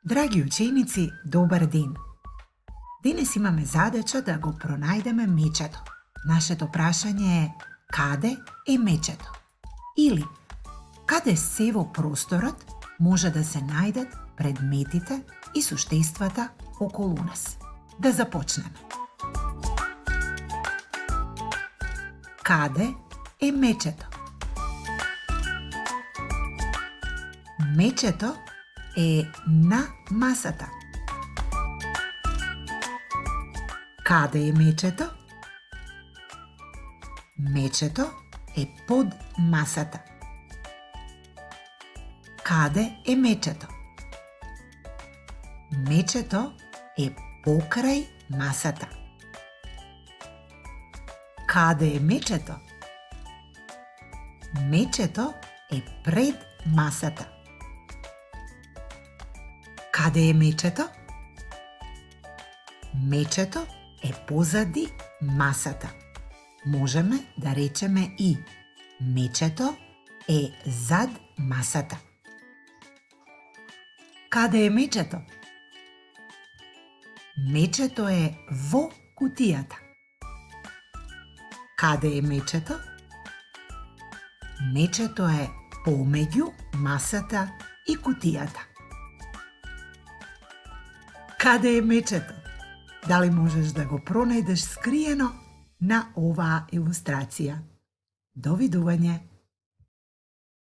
Драги учениci, добар ден! Денес имаме задача да го пронајдеме мечето. Нашето прашање е каде е мечето? Или каде се во просторот може да се најдат предметите и суштествата околу нас? Да започнеме. Каде е мечето? Мечето е на масата. Каде е мечето? Мечето е под масата. Каде е мечето? Мечето е покрај масата. Каде е мечето? Мечето е пред масата. Каде е мечето? Мечето е позади масата. Можеме да речеме и мечето е зад масата. Каде е мечето? Мечето е во кутијата. Каде е мечето? Мечето е помеѓу масата и кутијата. Каде е мечето? Дали можеш да го пронајдеш скриено на оваа илустрација? Довидување!